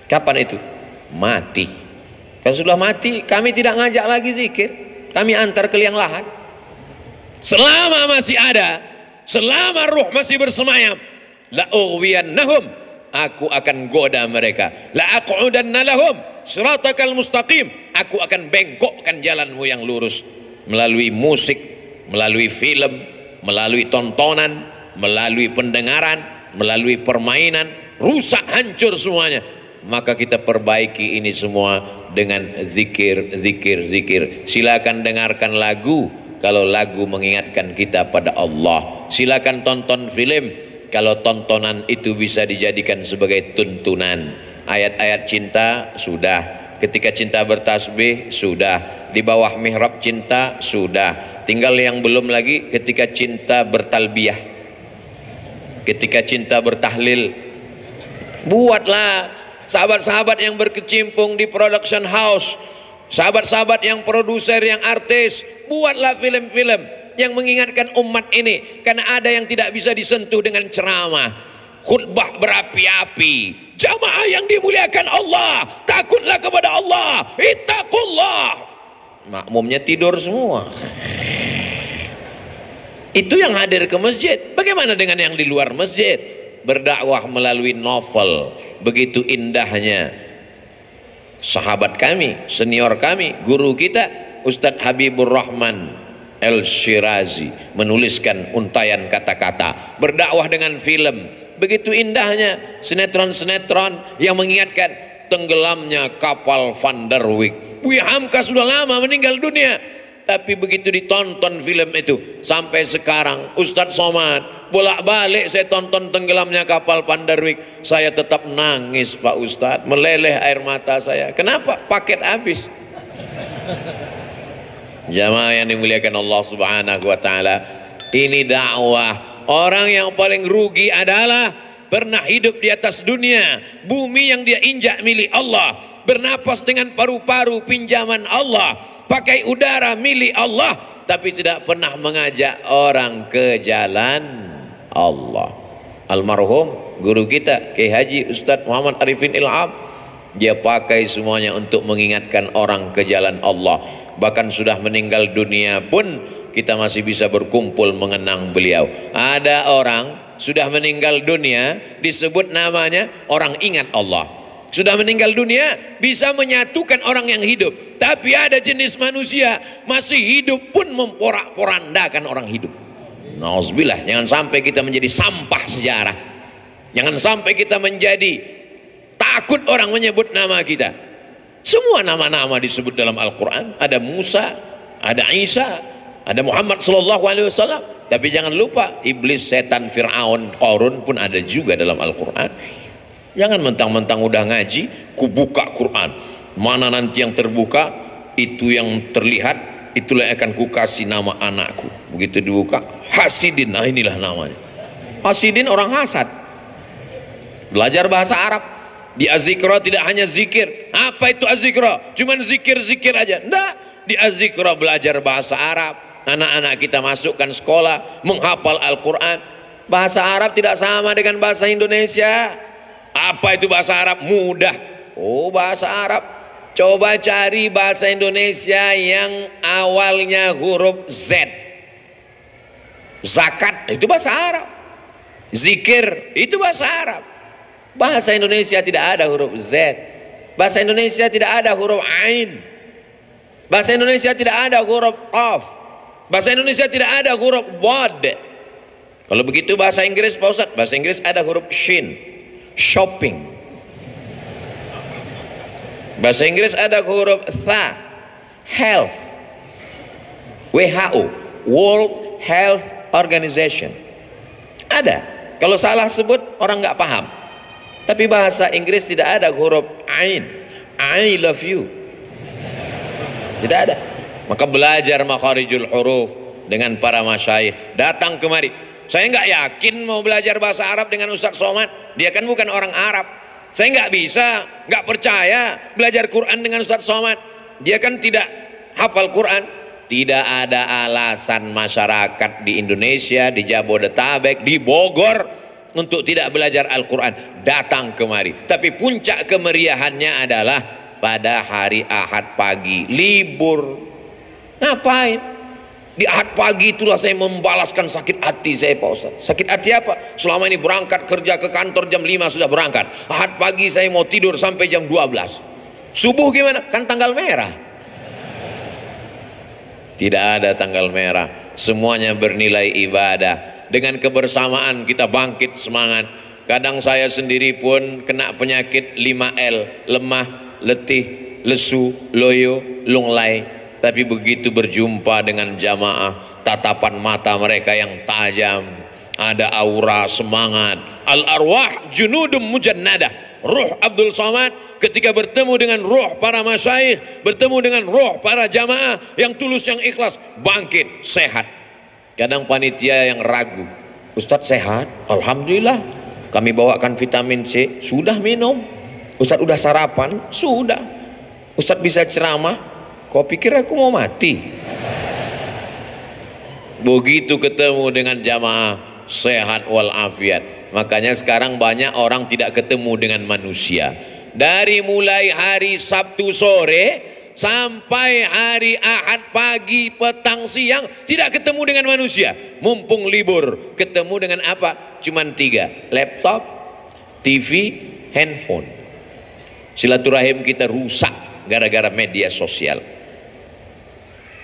Kapan itu? Mati. Kalau sudah mati, kami tidak ngajak lagi zikir, kami antar ke liang lahat. Selama masih ada, selama ruh masih bersemayam, la ughwiyannahum, aku akan goda mereka. La aq'udanna lahum siratakal mustaqim, aku akan bengkokkan jalanmu yang lurus. Melalui musik, melalui film, melalui tontonan, melalui pendengaran, melalui permainan, rusak hancur semuanya. Maka kita perbaiki ini semua dengan zikir, zikir, zikir. Silakan dengarkan lagu kalau lagu mengingatkan kita pada Allah. Silakan tonton film kalau tontonan itu bisa dijadikan sebagai tuntunan. Ayat-ayat cinta sudah, ketika cinta bertasbih sudah, di bawah mihrab cinta sudah. Tinggal yang belum lagi ketika cinta bertalbiyah, ketika cinta bertahlil. Buatlah sahabat-sahabat yang berkecimpung di production house, sahabat-sahabat yang produser, yang artis, buatlah film-film yang mengingatkan umat ini. Karena ada yang tidak bisa disentuh dengan ceramah. khutbah berapi-api. Jamaah yang dimuliakan Allah, takutlah kepada Allah, ittaqullah. Makmumnya tidur semua. Itu yang hadir ke masjid. Bagaimana dengan yang di luar masjid? Berdakwah melalui novel. Begitu indahnya sahabat kami, senior kami, guru kita Ustadz Habibur Rahman El-Shirazi menuliskan untayan kata-kata. Berdakwah dengan film. Begitu indahnya sinetron-sinetron yang mengingatkan tenggelamnya kapal Van der Wijk. Buya Hamka sudah lama meninggal dunia, tapi begitu ditonton film itu sampai sekarang, Ustadz Somad bolak-balik saya tonton tenggelamnya kapal Van der Wijk, saya tetap nangis Pak Ustadz, meleleh air mata saya. Kenapa? Paket habis. Jamaah yang dimuliakan Allah Subhanahu wa taala, ini dakwah. Orang yang paling rugi adalah pernah hidup di atas dunia, bumi yang dia injak milik Allah, bernapas dengan paru-paru pinjaman Allah, pakai udara milik Allah, tapi tidak pernah mengajak orang ke jalan Allah. Almarhum guru kita Kiai Haji Ustadz Muhammad Arifin Ilham, dia pakai semuanya untuk mengingatkan orang ke jalan Allah. Bahkan sudah meninggal dunia pun kita masih bisa berkumpul mengenang beliau. Ada orang sudah meninggal dunia, disebut namanya, orang ingat Allah. Sudah meninggal dunia, bisa menyatukan orang yang hidup. Tapi ada jenis manusia masih hidup pun memporak-porandakan orang hidup. Nauzubillah, jangan sampai kita menjadi sampah sejarah. Jangan sampai kita menjadi takut orang menyebut nama kita. Semua nama-nama disebut dalam Al-Quran. Ada Musa, ada Isa, ada Muhammad sallallahu alaihi wasallam. Tapi jangan lupa iblis, setan, Fir'aun, Qarun pun ada juga dalam Al-Quran. Jangan mentang-mentang udah ngaji, ku buka Quran, mana nanti yang terbuka, itu yang terlihat, itulah yang akan ku kasih nama anakku. Begitu dibuka, Hasidin, nah inilah namanya. Hasidin orang hasad. Belajar bahasa Arab. Di Az-Zikra tidak hanya zikir. Apa itu Az-Zikra? Cuman zikir-zikir aja. Enggak. Di Az-Zikra belajar bahasa Arab. Anak-anak kita masukkan sekolah, menghafal Al-Quran. Bahasa Arab tidak sama dengan bahasa Indonesia. Apa itu bahasa Arab? Mudah. Oh, bahasa Arab. Coba cari bahasa Indonesia yang awalnya huruf Z. Zakat, itu bahasa Arab. Zikir, itu bahasa Arab. Bahasa Indonesia tidak ada huruf Z. Bahasa Indonesia tidak ada huruf Ain. Bahasa Indonesia tidak ada huruf Qaf. Bahasa Indonesia tidak ada huruf Wad. Kalau begitu bahasa Inggris Pak Ustadz, bahasa Inggris ada huruf Shin, shopping. Bahasa Inggris ada huruf Tha, health. WHO, World Health Organization. Ada. Kalau salah sebut orang nggak paham. Tapi bahasa Inggris tidak ada huruf Ain, I love you. Tidak ada. Maka belajar makharijul huruf dengan para masyayikh. Datang kemari. Saya nggak yakin mau belajar bahasa Arab dengan Ustadz Somad. Dia kan bukan orang Arab. Saya nggak bisa, nggak percaya belajar Quran dengan Ustadz Somad. Dia kan tidak hafal Quran. Tidak ada alasan masyarakat di Indonesia, di Jabodetabek, di Bogor untuk tidak belajar Al-Quran. Datang kemari. Tapi puncak kemeriahannya adalah pada hari Ahad pagi, libur. Ngapain? Di Ahad pagi itulah saya membalaskan sakit hati saya Pak Ustaz. Sakit hati apa? Selama ini berangkat kerja ke kantor jam 5 sudah berangkat. Ahad pagi saya mau tidur sampai jam 12. Subuh gimana? Kan tanggal merah. Tidak ada tanggal merah. Semuanya bernilai ibadah. Dengan kebersamaan kita bangkit semangat. Kadang saya sendiri pun kena penyakit 5L, lemah, letih, lesu, loyo, lunglai. Tapi begitu berjumpa dengan jamaah, tatapan mata mereka yang tajam, ada aura semangat. Al-arwah junudum mujannadah. Ruh Abdul Somad ketika bertemu dengan ruh para masyayikh, bertemu dengan ruh para jamaah yang tulus, yang ikhlas, bangkit, sehat. Kadang panitia yang ragu, Ustadz sehat? Alhamdulillah. Kami bawakan vitamin C, sudah minum. Ustadz udah sarapan? Sudah. Ustadz bisa ceramah? Kau pikir aku mau mati? Begitu ketemu dengan jamaah sehat walafiat, Makanya sekarang banyak orang tidak ketemu dengan manusia. Dari mulai hari Sabtu sore sampai hari Ahad pagi, petang, siang tidak ketemu dengan manusia. Mumpung libur, ketemu dengan apa? Cuman 3, laptop, TV, handphone. Silaturahim kita rusak gara-gara media sosial.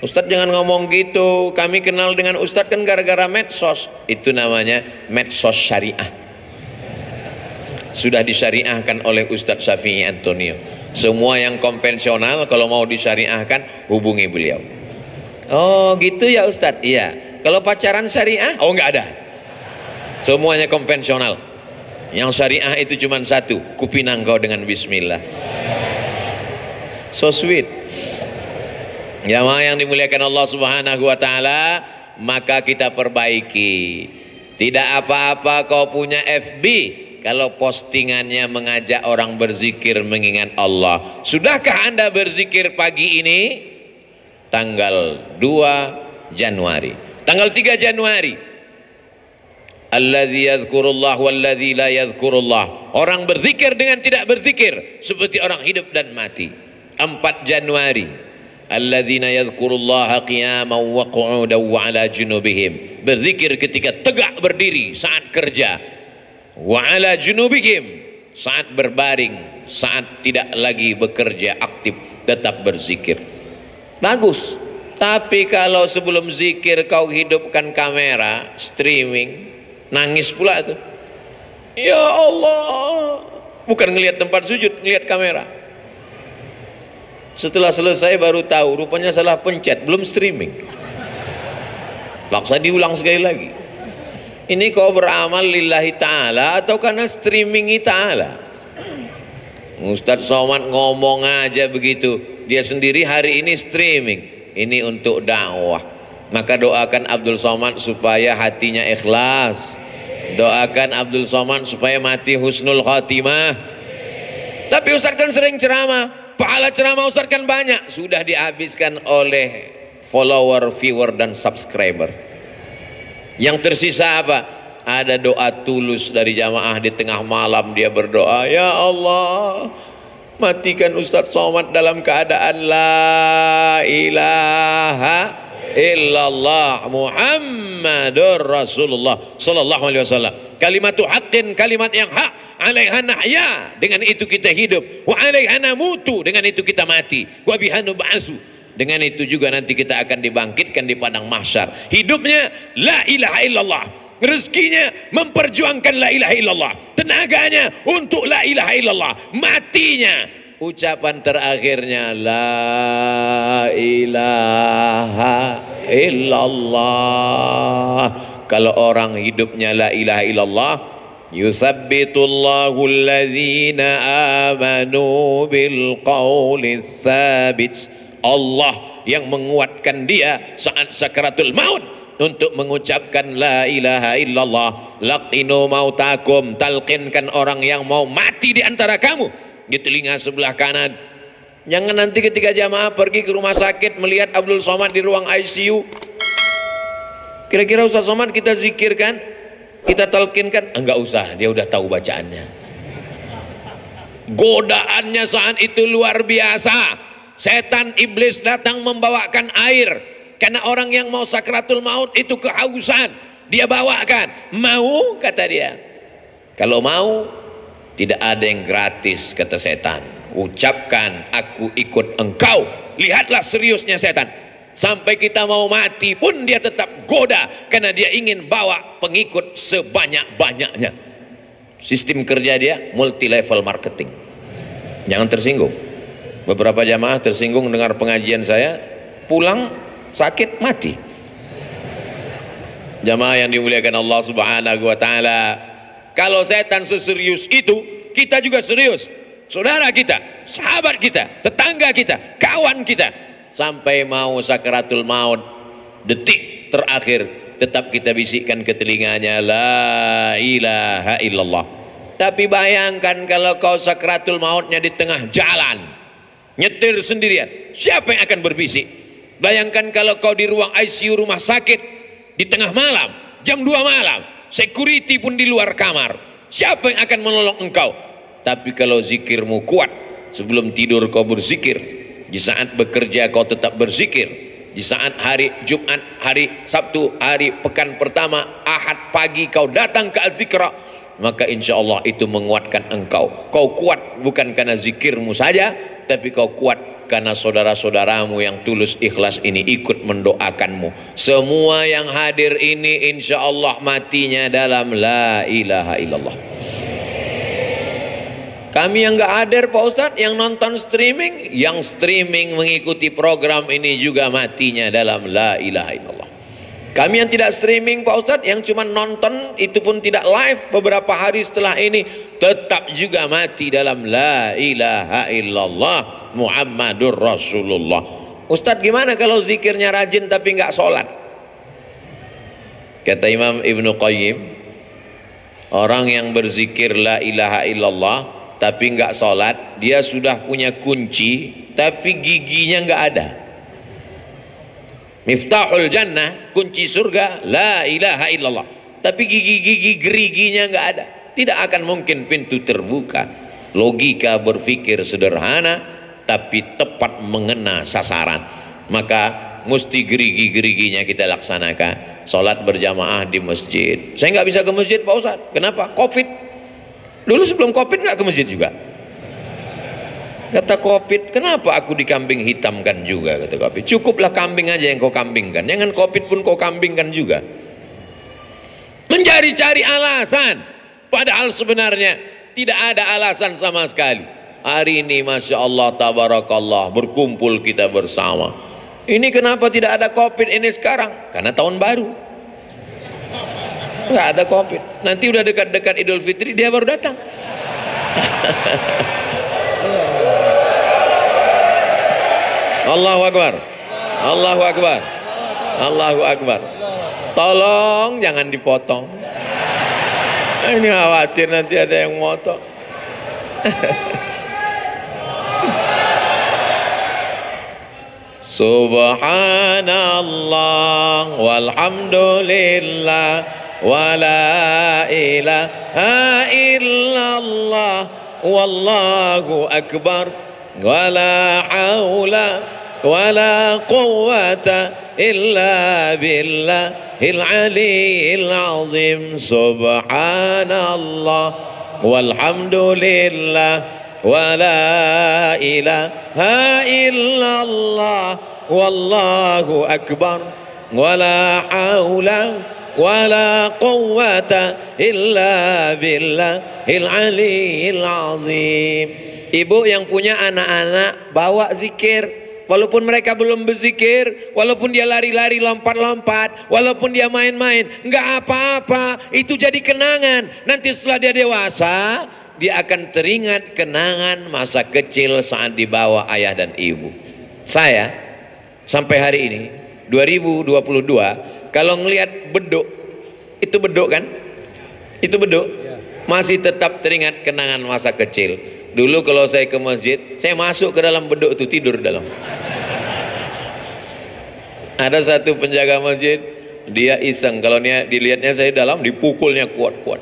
Ustadz jangan ngomong gitu, kami kenal dengan Ustadz kan gara-gara medsos. Itu namanya medsos syariah. Sudah disyariahkan oleh Ustadz Syafi'i Antonio. Semua yang konvensional kalau mau disyariahkan hubungi beliau. Oh gitu ya Ustadz? Iya. Kalau pacaran syariah? Oh enggak ada. Semuanya konvensional. Yang syariah itu cuma satu, kupinang kau dengan bismillah. So sweet. Jamaah yang dimuliakan Allah Subhanahu wa taala, maka kita perbaiki. Tidak apa-apa kau punya FB kalau postingannya mengajak orang berzikir mengingat Allah. Sudahkah Anda berzikir pagi ini? Tanggal 2 Januari. Tanggal 3 Januari. Alladzi yadhkurullah walladzi la yadhkurullah. Orang berzikir dengan tidak berzikir seperti orang hidup dan mati. 4 Januari. Alladzina yadhkurullaha qiyaman wa qu'udan wa ala junubihim. Berzikir ketika tegak berdiri saat kerja. Wa ala junubihim, saat berbaring, saat tidak lagi bekerja aktif, tetap berzikir. Bagus. Tapi kalau sebelum zikir kau hidupkan kamera, streaming, nangis pula tuh. Ya Allah. Bukan ngelihat tempat sujud, ngelihat kamera. Setelah selesai baru tahu rupanya salah pencet, belum streaming. Paksa diulang sekali lagi. Ini kau beramal lillahi ta'ala atau karena streamingi ta'ala? Ustadz Somad ngomong aja begitu, dia sendiri hari ini streaming. Ini untuk dakwah. Maka doakan Abdul Somad supaya hatinya ikhlas. Doakan Abdul Somad supaya mati husnul khatimah. Tapi Ustadz kan sering ceramah, pahala ceramah Ustadz kan banyak, sudah dihabiskan oleh follower, viewer dan subscriber. Yang tersisa apa? Ada doa tulus dari jamaah di tengah malam, dia berdoa, ya Allah matikan Ustadz Somad dalam keadaan la ilaha illallah Muhammadur Rasulullah sallallahu alaihi wasallam. Kalimatu haqqin, kalimat yang hak. Alaiha nahya, dengan itu kita hidup. Wa alaiha namutu, dengan itu kita mati. Wa biha nub'atsu, dengan itu juga nanti kita akan dibangkitkan di padang mahsyar. Hidupnya la ilaha illallah, rezekinya memperjuangkan la ilaha illallah, tenaganya untuk la ilaha illallah, matinya ucapan terakhirnya la ilaha illallah. Kalau orang hidupnya la ilaha illallah, yusabbitullahu alladhina amanu bil qawlis sabit. Allah yang menguatkan dia saat sakaratul maut untuk mengucapkan la ilaha illallah. Laqinu mautakum, talqinkan orang yang mau mati di antara kamu di telinga sebelah kanan. Jangan nanti ketika jamaah pergi ke rumah sakit melihat Abdul Somad di ruang ICU, kira-kira Ustaz Somad kita zikirkan, kita talqinkan, enggak usah, dia udah tahu bacaannya. Godaannya saat itu luar biasa. Setan iblis datang membawakan air, karena orang yang mau sakratul maut itu kehausan. Dia bawakan, mau, kata dia. Kalau mau, tidak ada yang gratis, kata setan. Ucapkan aku ikut engkau. Lihatlah seriusnya setan. Sampai kita mau mati pun dia tetap goda, karena dia ingin bawa pengikut sebanyak-banyaknya. Sistem kerja dia multi level marketing. Jangan tersinggung. Beberapa jamaah tersinggung dengar pengajian saya, pulang sakit mati. Jamaah yang dimuliakan Allah Subhanahu wa taala, kalau setan seserius itu, kita juga serius. Saudara kita, sahabat kita, tetangga kita, kawan kita, sampai mau sakaratul maut, detik terakhir tetap kita bisikkan ke telinganya la ilaha illallah. Tapi bayangkan kalau kau sakaratul mautnya di tengah jalan, nyetir sendirian, siapa yang akan berbisik? Bayangkan kalau kau di ruang ICU rumah sakit di tengah malam, jam 2 malam, security pun di luar kamar. Siapa yang akan menolong engkau? Tapi kalau zikirmu kuat, sebelum tidur kau berzikir, di saat bekerja kau tetap berzikir, di saat hari Jumat, hari Sabtu, hari pekan pertama, Ahad pagi kau datang ke Az-Zikra, maka insya Allah itu menguatkan engkau. Kau kuat bukan karena zikirmu saja, tapi kau kuat karena saudara-saudaramu yang tulus ikhlas ini ikut mendoakanmu. Semua yang hadir ini insya Allah matinya dalam la ilaha illallah. Kami yang gak hadir Pak Ustadz, yang nonton streaming, yang streaming mengikuti program ini juga matinya dalam la ilaha illallah. Kami yang tidak streaming Pak Ustadz, yang cuma nonton, itu pun tidak live beberapa hari setelah ini, tetap juga mati dalam la ilaha illallah Muhammadur Rasulullah. Ustadz gimana kalau zikirnya rajin tapi nggak sholat? Kata Imam Ibnu Qayyim, orang yang berzikir la ilaha illallah tapi nggak sholat, dia sudah punya kunci tapi giginya nggak ada. Miftahul jannah, kunci surga, la ilaha illallah, tapi gigi-gigi geriginya nggak ada, tidak akan mungkin pintu terbuka. Logika berpikir sederhana tapi tepat mengena sasaran. Maka mesti gerigi-geriginya kita laksanakan. Sholat berjamaah di masjid. Saya nggak bisa ke masjid Pak Ustadz. Kenapa? Covid. Dulu sebelum Covid nggak ke masjid juga. Kata Covid, kenapa aku dikambing hitamkan juga? Kata Covid, cukuplah kambing aja yang kau kambingkan, jangan Covid pun kau kambingkan juga. Mencari-cari alasan, padahal sebenarnya tidak ada alasan sama sekali. Hari ini Masya Allah Tabarakallah, berkumpul kita bersama. Ini kenapa tidak ada Covid ini sekarang? Karena tahun baru nggak ada Covid. Nanti udah dekat-dekat Idul Fitri dia baru datang. Allahu Akbar, Allahu Akbar, Allahu Akbar. Tolong jangan dipotong. Ini khawatir nanti ada yang motong. Subhanallah walhamdulillah wala ilaha illallah wallahu akbar wala haula wala quwwata illa billahil aliyyil azim. Subhanallah walhamdulillah wala ilaha illallah wallahu akbar wala haula wala quwwata illa billahil aliyyil azim. Ibu yang punya anak-anak bawa zikir, walaupun mereka belum berzikir, walaupun dia lari-lari lompat-lompat, walaupun dia main-main, nggak apa-apa, itu jadi kenangan. Nanti setelah dia dewasa, dia akan teringat kenangan masa kecil saat dibawa ayah dan ibu. Saya sampai hari ini 2022 kalau ngelihat beduk, itu beduk kan? Itu beduk, masih tetap teringat kenangan masa kecil. Dulu kalau saya ke masjid, saya masuk ke dalam beduk itu, tidur dalam. Ada satu penjaga masjid, dia iseng, kalau dilihatnya saya dalam, dipukulnya kuat-kuat.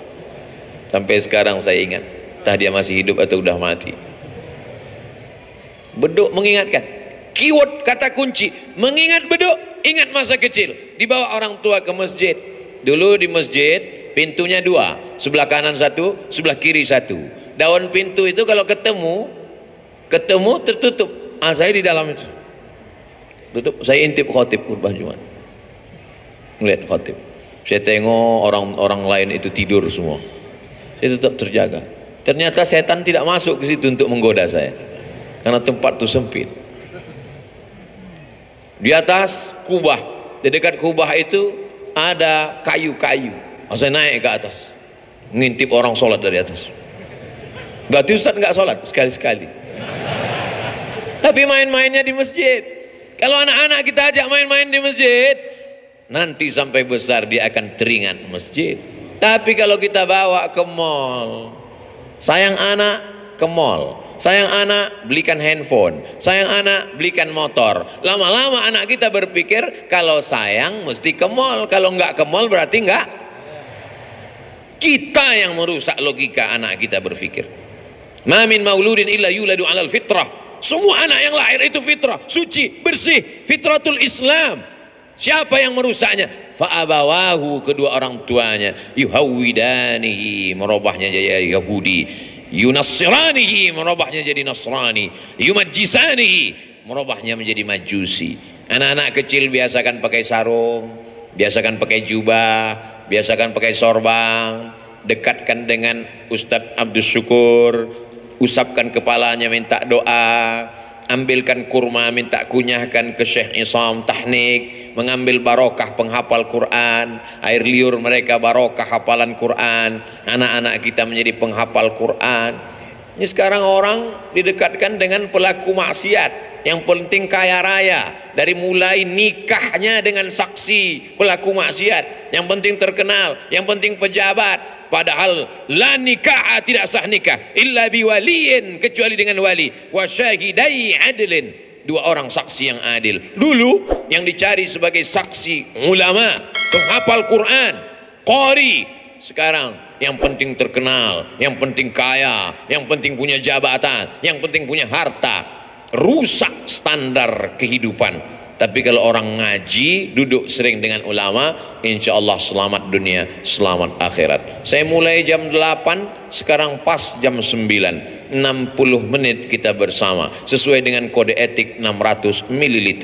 Sampai sekarang saya ingat, entah dia masih hidup atau udah mati. Beduk mengingatkan, keyword kata kunci, mengingat beduk, ingat masa kecil. Dibawa orang tua ke masjid. Dulu di masjid pintunya dua, sebelah kanan satu, sebelah kiri satu. Daun pintu itu kalau ketemu tertutup. Saya di dalam itu tutup. Saya intip khotib khutbah Jumat, melihat khotib. Saya tengok orang-orang lain itu tidur semua, saya tetap terjaga. Ternyata setan tidak masuk ke situ untuk menggoda saya, karena tempat itu sempit. Di atas kubah, di dekat kubah itu ada kayu-kayu. Saya naik ke atas, ngintip orang sholat dari atas. Berarti Ustaz nggak sholat sekali-sekali. Tapi main-mainnya di masjid. Kalau anak-anak kita ajak main-main di masjid, nanti sampai besar dia akan teringat masjid. Tapi kalau kita bawa ke mall, sayang anak ke mall, sayang anak belikan handphone, sayang anak belikan motor. Lama-lama anak kita berpikir kalau sayang mesti ke mall, kalau nggak ke mall berarti nggak. Kita yang merusak logika anak kita berpikir. Ma min mauludin illa yuladu 'alal fitrah. Semua anak yang lahir itu fitrah, suci, bersih, fitratul Islam. Siapa yang merusaknya? Fa'abawahu, kedua orang tuanya, yuhawwidanihi, merubahnya jadi Yahudi, yunassiranihi, merubahnya jadi Nasrani, yumajjisanihi, merubahnya menjadi Majusi. Anak-anak kecil biasakan pakai sarung, biasakan pakai jubah, biasakan pakai sorban, dekatkan dengan Ustadz Abdus Syukur, usapkan kepalanya minta doa, ambilkan kurma minta kunyahkan ke Syekh Isam Tahnik, mengambil barokah penghafal Quran, air liur mereka barokah hafalan Quran, anak-anak kita menjadi penghafal Quran. Ini sekarang orang didekatkan dengan pelaku maksiat, yang penting kaya raya, dari mulai nikahnya dengan saksi pelaku maksiat, yang penting terkenal, yang penting pejabat. Padahal la nikah, tidak sah nikah illa biwaliyin, kecuali dengan wali, wa syahidai adlin, dua orang saksi yang adil. Dulu yang dicari sebagai saksi ulama, penghafal Quran, qari. Sekarang yang penting terkenal, yang penting kaya, yang penting punya jabatan, yang penting punya harta. Rusak standar kehidupan. Tapi kalau orang ngaji, duduk sering dengan ulama, insya Allah selamat dunia, selamat akhirat. Saya mulai jam 8, sekarang pas jam 9, 60 menit kita bersama, sesuai dengan kode etik 600 ml.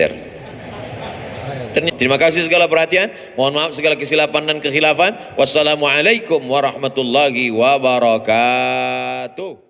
Terima kasih segala perhatian, mohon maaf segala kesilapan dan kekhilafan. Wassalamualaikum warahmatullahi wabarakatuh.